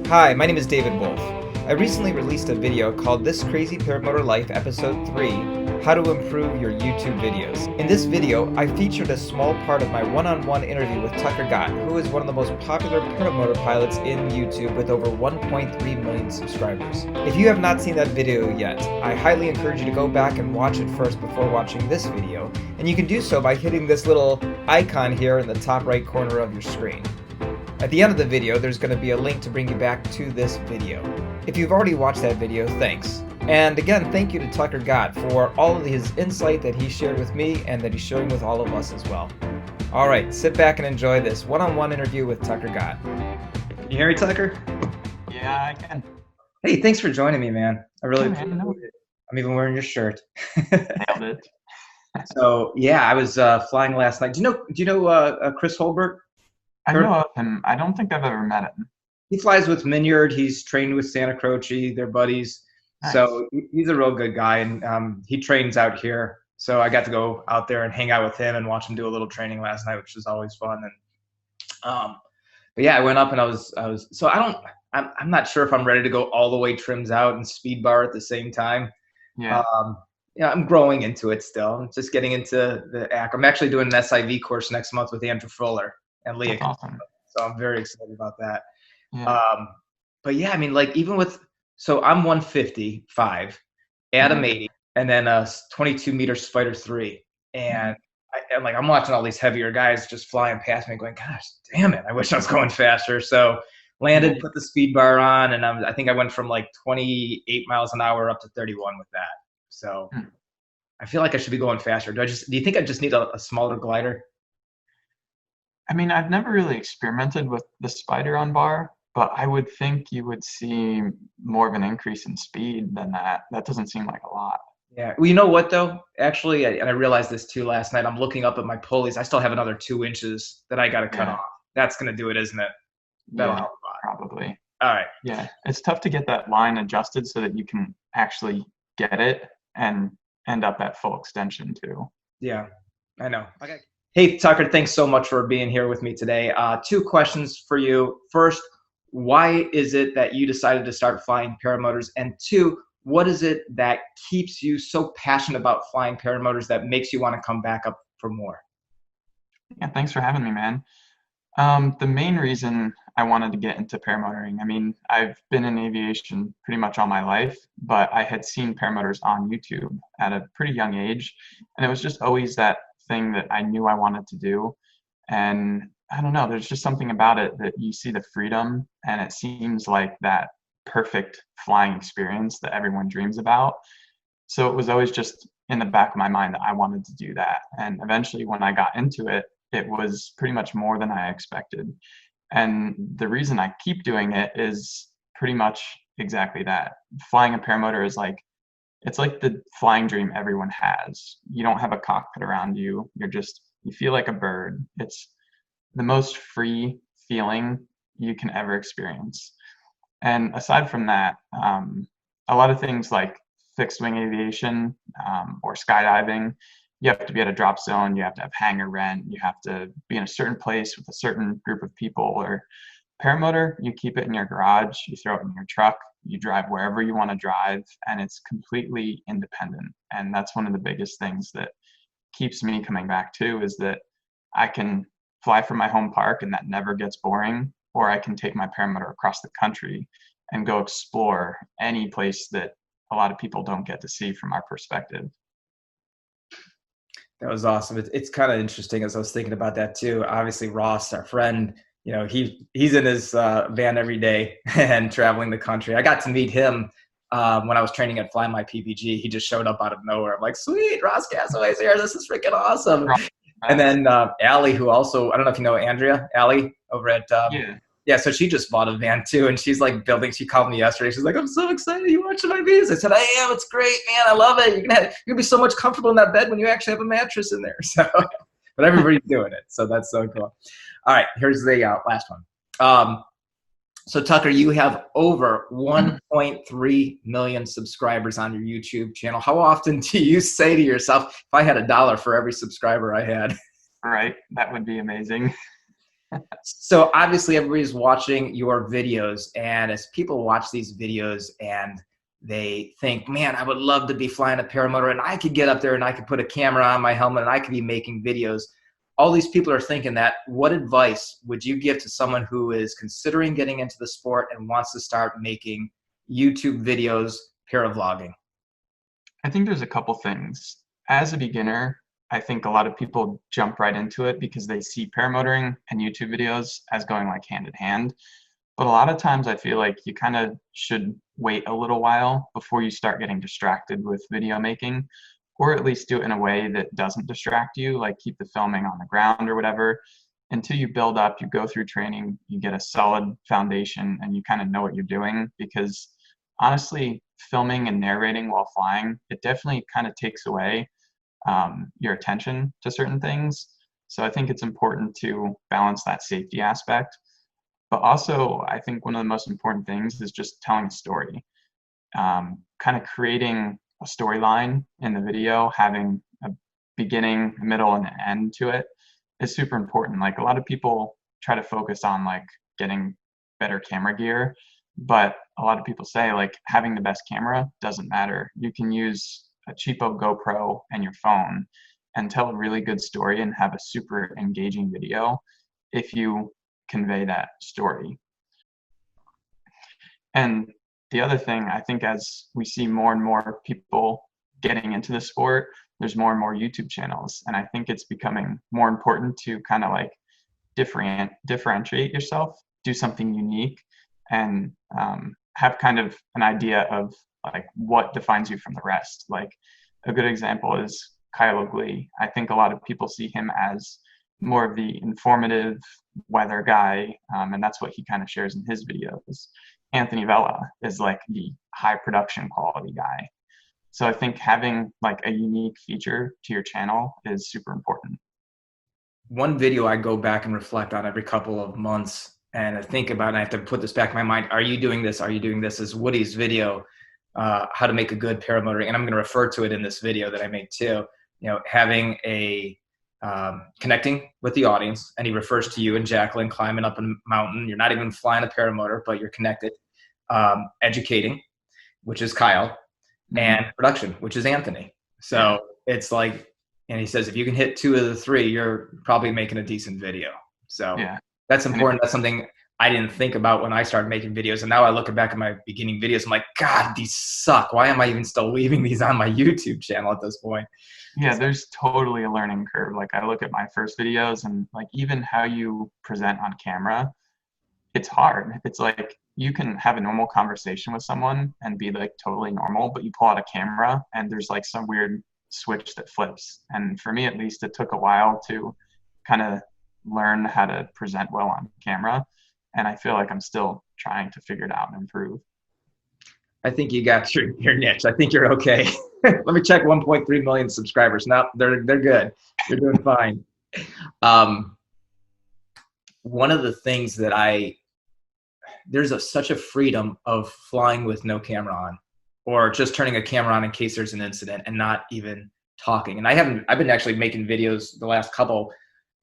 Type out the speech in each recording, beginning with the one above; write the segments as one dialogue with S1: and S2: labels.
S1: Hi, my name is David Wolf. I recently released a video called This Crazy Paramotor Life Episode 3, How to Improve Your YouTube Videos. In this video, I featured a small part of my one-on-one interview with Tucker Gott, who is one of the most popular paramotor pilots in YouTube with over 1.3 million subscribers. If you have not seen that video yet, I highly encourage you to go back and watch it first before watching this video, and you can do so by hitting this little icon here in the top right corner of your screen. At the end of the video, there's going to be a link to bring you back to this video. If you've already watched that video, thanks. And again, thank you to Tucker Gott for all of his insight that he shared with me and that he's sharing with all of us as well. All right, sit back and enjoy this one-on-one interview with Tucker Gott. Can you hear me, Tucker?
S2: Yeah, I can.
S1: Hey, thanks for joining me, man. I really appreciate
S2: No.
S1: it. I'm even wearing your shirt.
S2: Nailed it.
S1: So yeah, I was flying last night. Do you know Chris Holbert?
S2: I know of him. I don't think I've ever met him.
S1: He flies with Minyard. He's trained with Santa Croce. They're buddies.
S2: Nice.
S1: So he's a real good guy, and he trains out here. So I got to go out there and hang out with him and watch him do a little training last night, which was always fun. And but yeah, I went up and I was. So I'm not sure if I'm ready to go all the way trims out and speed bar at the same time.
S2: Yeah.
S1: I'm growing into it still. I'm just getting into the act. I'm actually doing an SIV course next month with Andrew Fuller and Leah.
S2: That's awesome.
S1: So I'm very excited about that.
S2: Yeah.
S1: But yeah, I mean, like even so I'm 155, Adam 80, and then a 22 meter Spider 3. And I'm watching all these heavier guys just flying past me going, gosh, damn it. I wish I was going faster. So landed, put the speed bar on, and I think I went from like 28 miles an hour up to 31 with that. So I feel like I should be going faster. Do you think I just need a smaller glider?
S2: I mean, I've never really experimented with the Spider on bar, but I would think you would see more of an increase in speed than that. That doesn't seem like a lot.
S1: Yeah. Well, you know what though? Actually, and I realized this too last night. I'm looking up at my pulleys. I still have another 2 inches that I got to cut off. That's going to do it, isn't it? That'll help a lot.
S2: Probably.
S1: All right.
S2: Yeah. It's tough to get that line adjusted so that you can actually get it and end up at full extension too.
S1: Yeah, I know. Okay. Hey, Tucker, thanks so much for being here with me today. 2 questions for you. First, why is it that you decided to start flying paramotors? And 2, what is it that keeps you so passionate about flying paramotors that makes you want to come back up for more?
S2: Yeah, thanks for having me, man. The main reason I wanted to get into paramotoring, I mean, I've been in aviation pretty much all my life, but I had seen paramotors on YouTube at a pretty young age, and it was just always that thing that I knew I wanted to do. And I don't know, there's just something about it that you see the freedom, and it seems like that perfect flying experience that everyone dreams about. So it was always just in the back of my mind that I wanted to do that. And eventually when I got into it, it was pretty much more than I expected. And the reason I keep doing it is pretty much exactly that. Flying a paramotor is it's like the flying dream everyone has. You don't have a cockpit around you. You feel like a bird. It's the most free feeling you can ever experience. And aside from that, a lot of things like fixed wing aviation or skydiving, you have to be at a drop zone, you have to have hangar rent, you have to be in a certain place with a certain group of people. Or paramotor, you keep it in your garage, you throw it in your truck, you drive wherever you want to drive, and it's completely independent. And that's one of the biggest things that keeps me coming back too, is that I can fly from my home park and that never gets boring, or I can take my paramotor across the country and go explore any place that a lot of people don't get to see from our perspective.
S1: That was awesome. It's kind of interesting as I was thinking about that too. Obviously, Ross, our friend, he's in his van every day and traveling the country. I got to meet him when I was training at Fly My PPG. He just showed up out of nowhere. I'm like, sweet, Ross Castaway's here. This is freaking awesome. And then Allie, who also, I don't know if you know Andrea, Allie over at yeah, so she just bought a van too, and she's like building. She called me yesterday. She's like, "I'm so excited you watching my videos." I said, "I am. It's great, man. I love it. You're gonna be so much comfortable in that bed when you actually have a mattress in there." So, but everybody's doing it, so that's so cool. All right, here's the last one. So Tucker, you have over 1.3 million subscribers on your YouTube channel. How often do you say to yourself, "If I had $1 for every subscriber I had"?
S2: Right, that would be amazing.
S1: So obviously everybody's watching your videos, and as people watch these videos and they think, man, I would love to be flying a paramotor and I could get up there and I could put a camera on my helmet and I could be making videos. All these people are thinking that. What advice would you give to someone who is considering getting into the sport and wants to start making YouTube videos, paravlogging?
S2: I think there's a couple things. As a beginner, I think a lot of people jump right into it because they see paramotoring and YouTube videos as going like hand in hand. But a lot of times I feel like you kind of should wait a little while before you start getting distracted with video making, or at least do it in a way that doesn't distract you, like keep the filming on the ground or whatever. Until you build up, you go through training, you get a solid foundation, and you kind of know what you're doing. Because honestly, filming and narrating while flying, it definitely kind of takes away your attention to certain things. So I think it's important to balance that safety aspect. But also, I think one of the most important things is just telling a story, kind of creating a storyline in the video, having a beginning, a middle, and an end to it is super important. Like a lot of people try to focus on like getting better camera gear, but a lot of people say like having the best camera doesn't matter. You can use a cheapo GoPro and your phone and tell a really good story and have a super engaging video if you convey that story. And the other thing, I think as we see more and more people getting into the sport, there's more and more YouTube channels. And I think it's becoming more important to kind of like differentiate yourself, do something unique, and have kind of an idea of like what defines you from the rest. Like a good example is Kyle O'Glee. I think a lot of people see him as more of the informative weather guy, and that's what he kind of shares in his videos. Anthony Vella is like the high production quality guy. So I think having like a unique feature to your channel is super important.
S1: One video I go back and reflect on every couple of months and I think about, and I have to put this back in my mind. Are you doing this? Are you doing this? Is Woody's video, how to make a good paramotor. And I'm going to refer to it in this video that I made too, having a, connecting with the audience. And he refers to you and Jacqueline climbing up a mountain. You're not even flying a paramotor, but you're connected. Educating, which is Kyle, and production, which is Anthony. So it's like, and he says, if you can hit two of the three, you're probably making a decent video. So that's important. That's something I didn't think about when I started making videos. And now I look back at my beginning videos. I'm like, God, these suck. Why am I even still leaving these on my YouTube channel at this point?
S2: Yeah, there's totally a learning curve. Like I look at my first videos and like even how you present on camera, it's hard. It's like you can have a normal conversation with someone and be like totally normal, but you pull out a camera and there's like some weird switch that flips. And for me, at least, it took a while to kind of learn how to present well on camera. And I feel like I'm still trying to figure it out and improve.
S1: I think you got your niche. I think you're okay. Let me check 1.3 million subscribers. No, they're good. You're doing fine. One of the things that there's such a freedom of flying with no camera on, or just turning a camera on in case there's an incident and not even talking. And I've been actually making videos the last couple,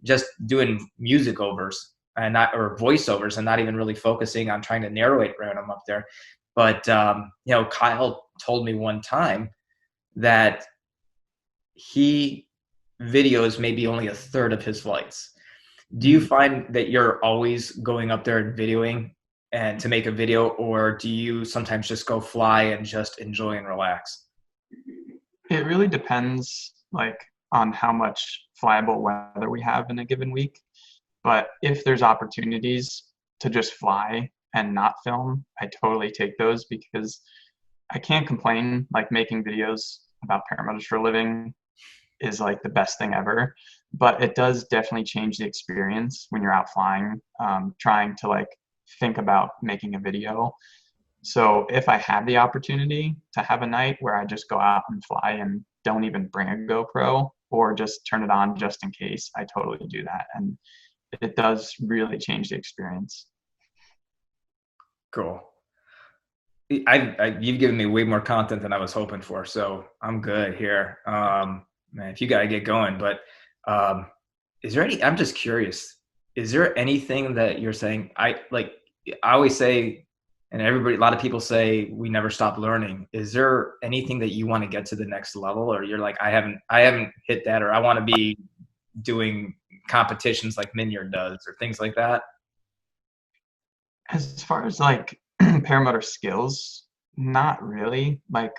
S1: just doing music overs and or voiceovers and not even really focusing on trying to narrate when I'm up there. But, Kyle told me one time that he videos maybe only a third of his flights. Do you find that you're always going up there and videoing and to make a video, or do you sometimes just go fly and just enjoy and relax?
S2: It really depends like on how much flyable weather we have in a given week. But if there's opportunities to just fly and not film, I totally take those because I can't complain. Like making videos about paramotors for a living is like the best thing ever, but it does definitely change the experience when you're out flying, trying to like think about making a video. So if I have the opportunity to have a night where I just go out and fly and don't even bring a GoPro or just turn it on just in case, I totally do that. And it does really change the experience.
S1: Cool. You've given me way more content than I was hoping for, so I'm good here. Man, if you got to get going, but is there I'm just curious, is there anything that you're saying? I always say, and everybody, a lot of people say we never stop learning. Is there anything that you want to get to the next level, or you're like, I haven't hit that, or I want to be doing competitions like Minyard does, or things like that?
S2: As far as like paramotor skills, not really. Like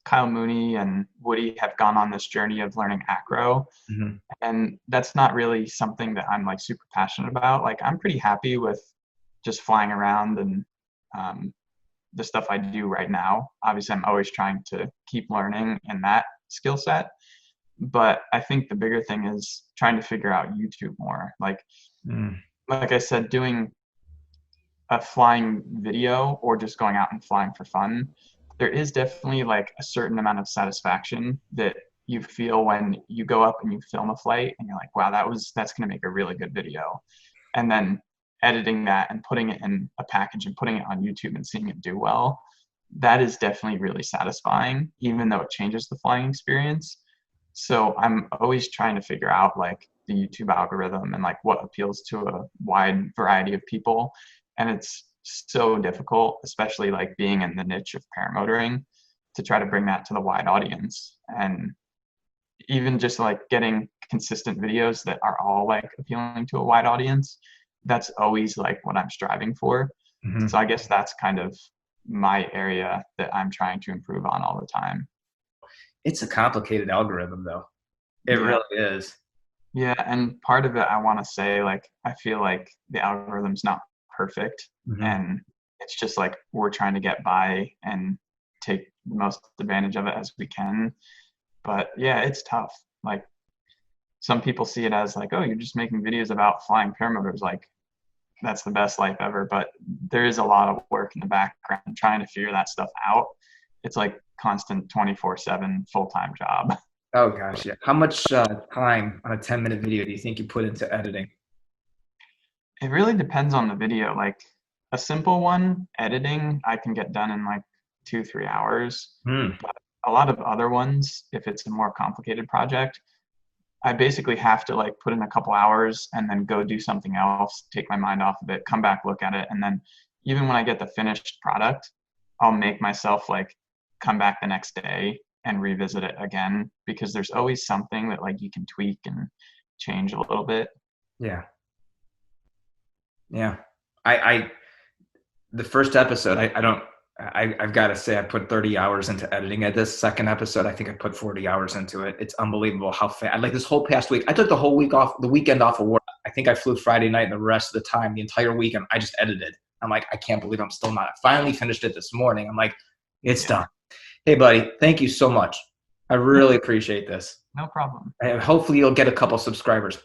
S2: Kyle Mooney and Woody have gone on this journey of learning acro,
S1: Mm-hmm.
S2: and that's not really something that I'm like super passionate about. Like I'm pretty happy with just flying around and um, the stuff I do right now. Obviously, I'm always trying to keep learning in that skill set, but I think the bigger thing is trying to figure out YouTube more.
S1: Mm.
S2: Like I said, doing a flying video or just going out and flying for fun, there is definitely like a certain amount of satisfaction that you feel when you go up and you film a flight and you're like, wow, that's going to make a really good video. And then editing that and putting it in a package and putting it on YouTube and seeing it do well, that is definitely really satisfying, even though it changes the flying experience. So I'm always trying to figure out like the YouTube algorithm and like what appeals to a wide variety of people. And it's so difficult, especially like being in the niche of paramotoring, to try to bring that to the wide audience. And even just like getting consistent videos that are all like appealing to a wide audience, that's always like what I'm striving for.
S1: Mm-hmm.
S2: So I guess that's kind of my area that I'm trying to improve on all the time.
S1: It's a complicated algorithm, though. It
S2: Yeah.
S1: really is.
S2: Yeah. And part of it, I want to say, like, I feel like the algorithm's not perfect.
S1: Mm-hmm.
S2: And it's just like we're trying to get by and take the most advantage of it as we can. But yeah, it's tough. Like, some people see it as like, oh, you're just making videos about flying paramotors. Like, that's the best life ever. But there is a lot of work in the background trying to figure that stuff out. It's like constant 24/7 full-time job.
S1: Oh gosh, yeah. How much time on a 10-minute video do you think you put into editing?
S2: It really depends on the video. Like a simple one, editing, I can get done in like 2, 3 hours.
S1: Hmm.
S2: But a lot of other ones, if it's a more complicated project, I basically have to like put in a couple hours and then go do something else, take my mind off of it, come back, look at it. And then even when I get the finished product, I'll make myself like come back the next day and revisit it again, because there's always something that like you can tweak and change a little bit.
S1: Yeah. Yeah. I the first episode, I've got to say, I put 30 hours into editing it. This second episode, I think I put 40 hours into it. It's unbelievable how fast. Like this whole past week, I took the whole week off, the weekend off of work. I think I flew Friday night, and the rest of the time, the entire weekend, I just edited. I'm like, I can't believe I'm still not. I finally finished it this morning. I'm like, it's done. Hey, buddy, thank you so much. I really appreciate this.
S2: No problem.
S1: And hopefully you'll get a couple subscribers.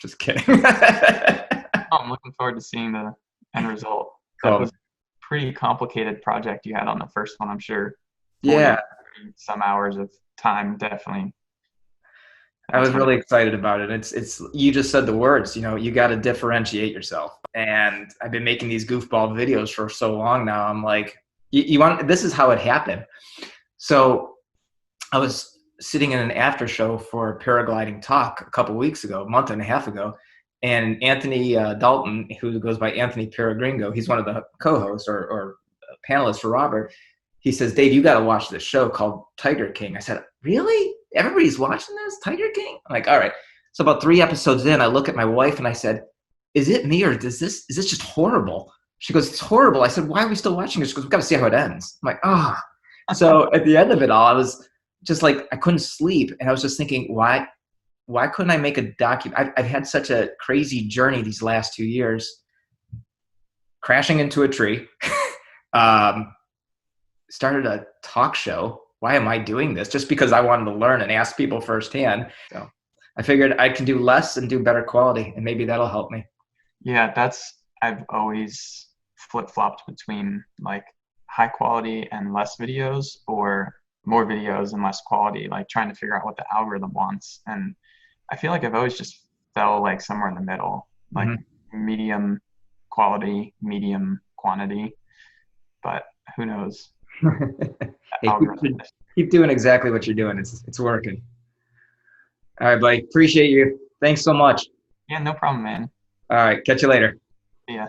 S1: Just kidding.
S2: I'm looking forward to seeing the end result. That
S1: Cool.
S2: was a pretty complicated project you had on the first one, I'm sure. 40,
S1: Yeah,
S2: 30 some hours of time, definitely.
S1: I was
S2: That's
S1: really excited about it. It's you just said the words, you got to differentiate yourself. And I've been making these goofball videos for so long now. I'm like, you want, this is how it happened. So I was sitting in an after show for Paragliding Talk a couple weeks ago, a month and a half ago, and Anthony Dalton, who goes by Anthony Peregringo, he's one of the co-hosts or panelists for Robert. He says, Dave, you got to watch this show called Tiger King. I said, really? Everybody's watching this, Tiger King? I'm like, all right. So about 3 episodes in, I look at my wife and I said, is it me, or is this just horrible? She goes, it's horrible. I said, why are we still watching this? She goes, we've got to see how it ends. I'm like, ah. Oh. So at the end of it all, I was just like, I couldn't sleep. And I was just thinking, why couldn't I make a document? I've had such a crazy journey these last 2 years. Crashing into a tree. Started a talk show. Why am I doing this? Just because I wanted to learn and ask people firsthand. So I figured I can do less and do better quality, and maybe that'll help me.
S2: Yeah, I've always flip-flopped between like high quality and less videos, or more videos and less quality, like trying to figure out what the algorithm wants. And I feel like I've always just fell like somewhere in the middle, like medium quality, medium quantity, but who knows?
S1: Hey, keep doing exactly what you're doing. It's working. All right, buddy. Appreciate you. Thanks so much.
S2: Yeah, no problem, man.
S1: All right, catch you later.
S2: Yeah.